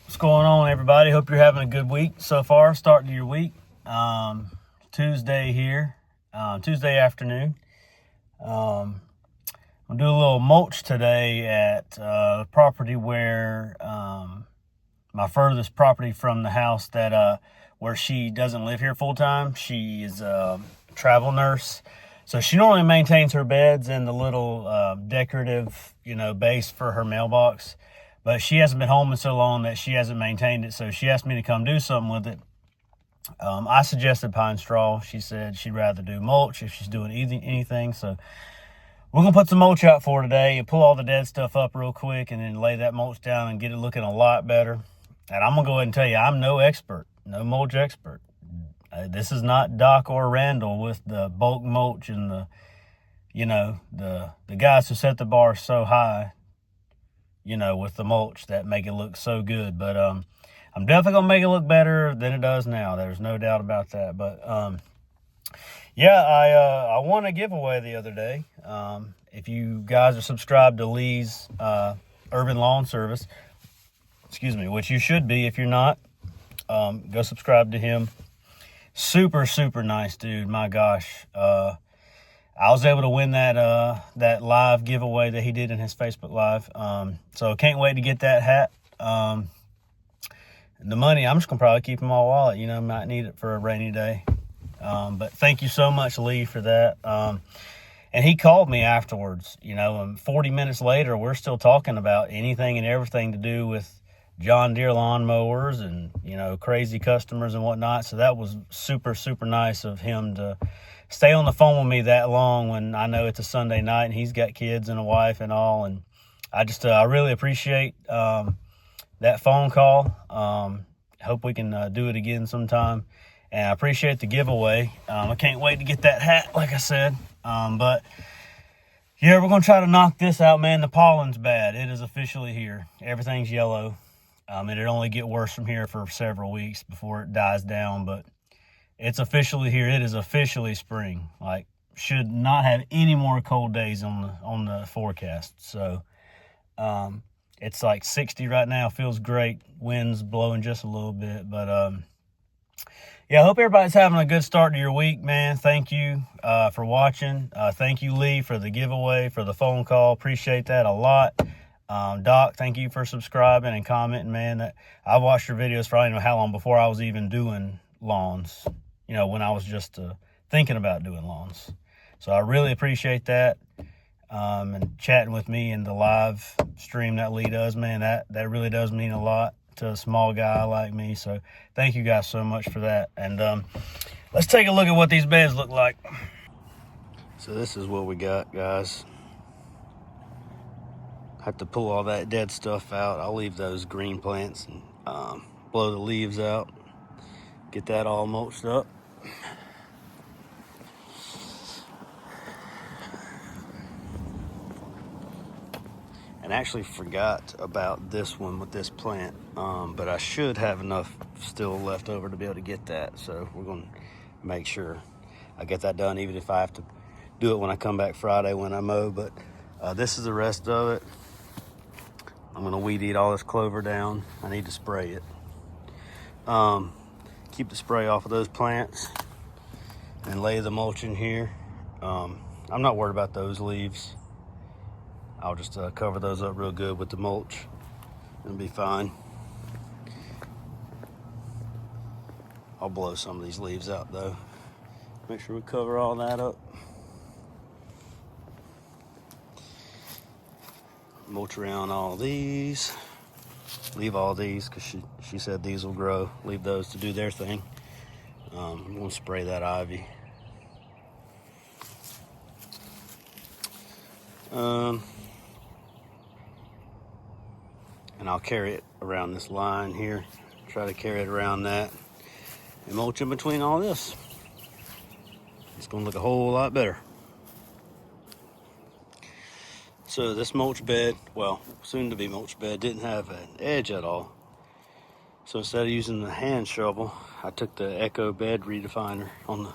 What's going on, everybody? Hope you're having a good week so far, starting your week. Tuesday here, Tuesday afternoon. I'll do a little mulch today at the property where my furthest property from the house that where she doesn't live here full time. She is a travel nurse, so she normally maintains her beds and the little decorative, base for her mailbox. But she hasn't been home in so long that she hasn't maintained it, so she asked me to come do something with it. I suggested pine straw. She said she'd rather do mulch if she's doing anything. So we're going to put some mulch out for today and pull all the dead stuff up real quick and then lay that mulch down and get it looking a lot better. And I'm going to go ahead and tell you, I'm no expert, no mulch expert. This is not Doc or Randall with the bulk mulch and the guys who set the bar so high, with the mulch that make it look so good. But I'm definitely going to make it look better than it does now. There's no doubt about that. But I won a giveaway the other day. If you guys are subscribed to Lee's Urban Lawn Service, which you should be if you're not, go subscribe to him. Super, super nice dude. My gosh. I was able to win that live giveaway that he did in his Facebook Live. So can't wait to get that hat. The money, I'm just going to probably keep in my wallet. Might need it for a rainy day. But thank you so much, Lee, for that. And he called me afterwards, and 40 minutes later, we're still talking about anything and everything to do with John Deere lawnmowers and, crazy customers and whatnot. So that was super, super nice of him to stay on the phone with me that long when I know it's a Sunday night and he's got kids and a wife and all. And I really appreciate that phone call. Hope we can do it again sometime. And I appreciate the giveaway. I can't wait to get that hat, like I said. But yeah, we're going to try to knock this out, man. The pollen's bad. It is officially here. Everything's yellow. And it'll only get worse from here for several weeks before it dies down. But it's officially here. It is officially spring. Should not have any more cold days on the forecast. So it's like 60 right now. Feels great. Wind's blowing just a little bit. But I hope everybody's having a good start to your week, man. Thank you for watching. Thank you, Lee, for the giveaway, for the phone call. Appreciate that a lot. Doc, thank you for subscribing and commenting, man. I've watched your videos for I don't know how long before I was even doing lawns, when I was just thinking about doing lawns. So I really appreciate that. And chatting with me in the live stream that Lee does, man, that really does mean a lot to a small guy like me. So thank you guys so much for that. And let's take a look at what these beds look like. So this is what we got, guys. Have to pull all that dead stuff out. I'll leave those green plants and blow the leaves out. Get that all mulched up. And actually forgot about this one with this plant, but I should have enough still left over to be able to get that. So we're going to make sure I get that done, even if I have to do it when I come back Friday when I mow. But this is the rest of it. I'm going to weed eat all this clover down. I need to spray it. Keep the spray off of those plants and lay the mulch in here. I'm not worried about those leaves. I'll just cover those up real good with the mulch. It'll be fine. I'll blow some of these leaves out though. Make sure we cover all that up. Mulch around all these. Leave all these because she said these will grow. Leave those to do their thing. I'm going to spray that ivy. And I'll carry it around this line here. Try to carry it around that and mulch in between all this. It's going to look a whole lot better. So this mulch bed, well, soon to be mulch bed, didn't have an edge at all. So instead of using the hand shovel, I took the Echo bed redefiner on the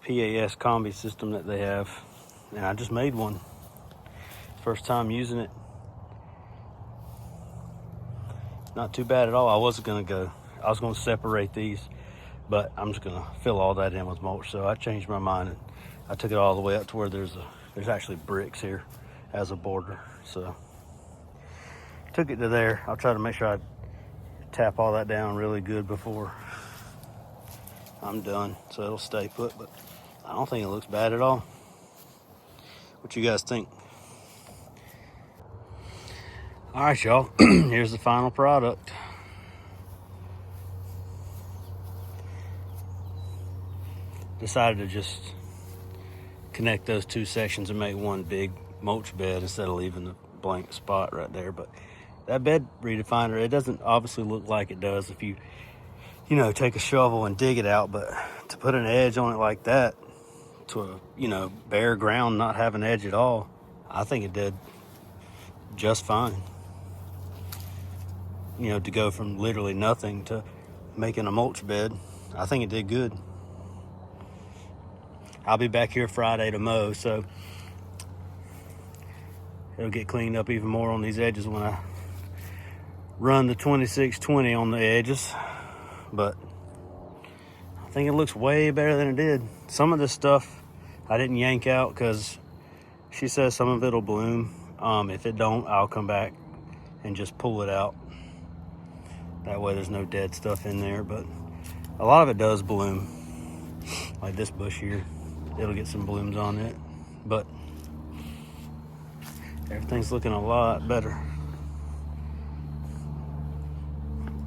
PAS combi system that they have, and I just made one. First time using it. not too bad at all. I was going to separate these, but I'm just going to fill all that in with mulch. So I changed my mind, and I took it all the way up to where there's actually bricks here as a border. So took it to there. I'll try to make sure I tap all that down really good before I'm done, so it'll stay put. But I don't think it looks bad at all. What you guys think? All right, y'all. Here's the final product. Decided to just connect those two sections and make one big mulch bed instead of leaving the blank spot right there. But that bed redefiner, it doesn't obviously look like it does if you take a shovel and dig it out, but to put an edge on it like that to a bare ground, not have an edge at all, I think it did just fine. To go from literally nothing to making a mulch bed, I think it did good. I'll be back here Friday to mow, so it'll get cleaned up even more on these edges when I run the 2620 on the edges. But I think it looks way better than it did. Some of this stuff I didn't yank out because she says some of it'll bloom. If it don't, I'll come back and just pull it out. That way there's no dead stuff in there, but a lot of it does bloom. Like this bush here, it'll get some blooms on it, but everything's looking a lot better.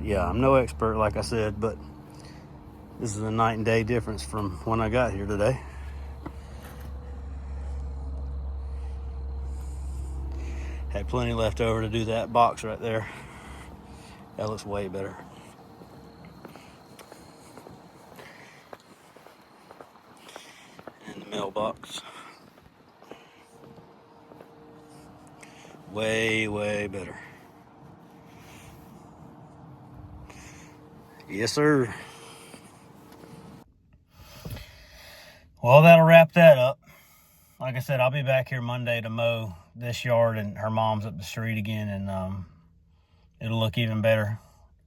Yeah, I'm no expert, like I said, but this is a night and day difference from when I got here today. Had plenty left over to do that box right there. That looks way better. And the mailbox. Way, way better. Yes, sir. Well, that'll wrap that up. Like I said, I'll be back here Monday to mow this yard, and her mom's up the street again, and it'll look even better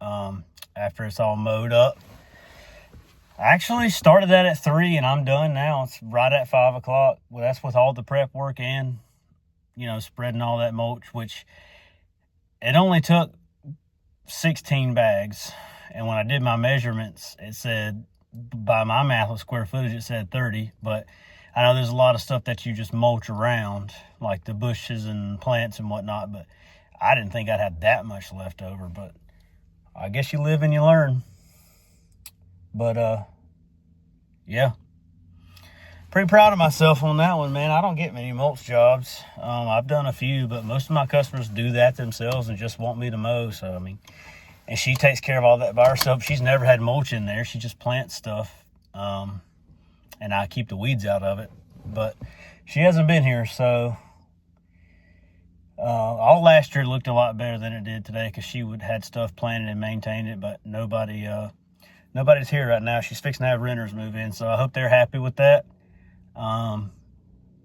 after it's all mowed up. I actually started that at 3, and I'm done now. It's right at 5 o'clock. Well, that's with all the prep work and, spreading all that mulch, which it only took 16 bags. And when I did my measurements, it said, by my math with square footage, it said 30. But I know there's a lot of stuff that you just mulch around, like the bushes and plants and whatnot. But I didn't think I'd have that much left over. But I guess you live and you learn. But, yeah. Pretty proud of myself on that one, man. I don't get many mulch jobs. I've done a few, but most of my customers do that themselves and just want me to mow. So, and she takes care of all that by herself. She's never had mulch in there. She just plants stuff. And I keep the weeds out of it. But she hasn't been here, so all last year looked a lot better than it did today because she had stuff planted and maintained it, but nobody's here right now. She's fixing to have renters move in, so I hope they're happy with that. I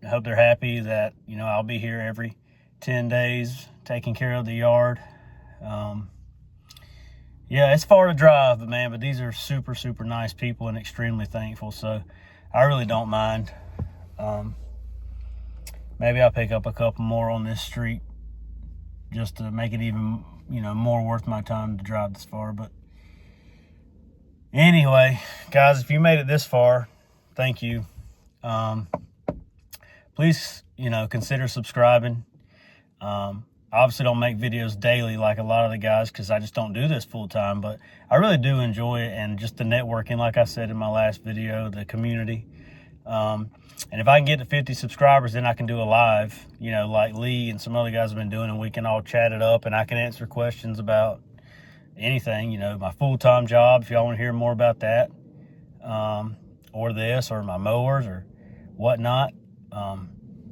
hope they're happy that, I'll be here every 10 days taking care of the yard. Yeah, it's far to drive, but these are super, super nice people and extremely thankful. So I really don't mind. Maybe I'll pick up a couple more on this street just to make it even, more worth my time to drive this far. But anyway, guys, if you made it this far, thank you. Please, consider subscribing. I obviously don't make videos daily like a lot of the guys because I just don't do this full time, but I really do enjoy it, and just the networking, like I said in my last video, the community. And if I can get to 50 subscribers, then I can do a live, like Lee and some other guys have been doing, and we can all chat it up, and I can answer questions about anything, my full-time job, if y'all want to hear more about that, or this, or my mowers, or whatnot.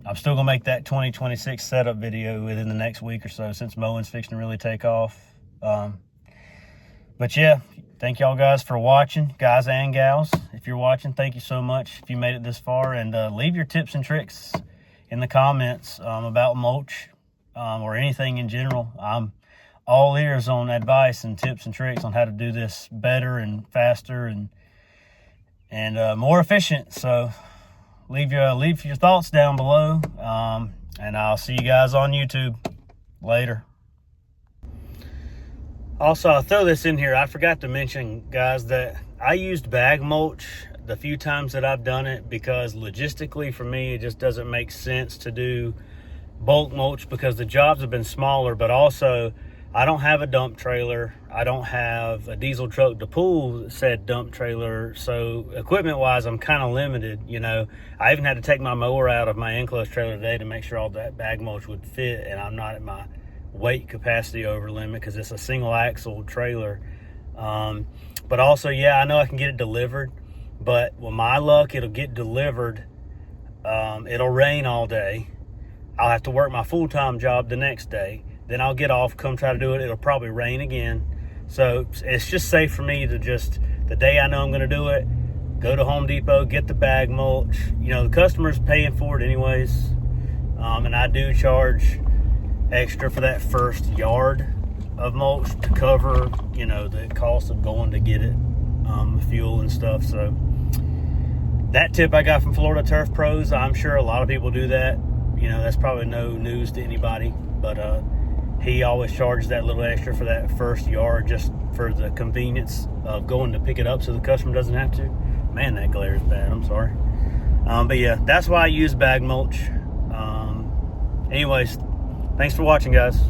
I'm still going to make that 2026 setup video within the next week or so, since mowing's fixing to really take off. But yeah, thank y'all guys for watching, guys and gals. If you're watching, thank you so much if you made it this far. And leave your tips and tricks in the comments about mulch or anything in general. I'm all ears on advice and tips and tricks on how to do this better and faster and more efficient. So leave your thoughts down below, and I'll see you guys on YouTube later. Also, I'll throw this in here. I forgot to mention, guys, that I used bag mulch the few times that I've done it, because logistically for me, it just doesn't make sense to do bulk mulch because the jobs have been smaller, but also I don't have a dump trailer. I don't have a diesel truck to pull said dump trailer. So equipment wise, I'm kind of limited. You know, I even had to take my mower out of my enclosed trailer today to make sure all that bag mulch would fit, and I'm not at my weight capacity over limit because it's a single axle trailer. But also, yeah, I know I can get it delivered, but with my luck, it'll get delivered. It'll rain all day. I'll have to work my full-time job the next day. Then I'll get off, come try to do it. It'll probably rain again. So it's just safe for me to just, the day I know I'm going to do it, go to Home Depot, get the bag mulch. You know, the customer's paying for it anyways. And I do charge extra for that first yard of mulch to cover, you know, the cost of going to get it, fuel and stuff. So that tip I got from Florida Turf Pros. I'm sure a lot of people do that. You know, that's probably no news to anybody, but he always charges that little extra for that first yard just for the convenience of going to pick it up so the customer doesn't have to. Man, that glare is bad. I'm sorry. But yeah, that's why I use bag mulch. Anyways, thanks for watching, guys.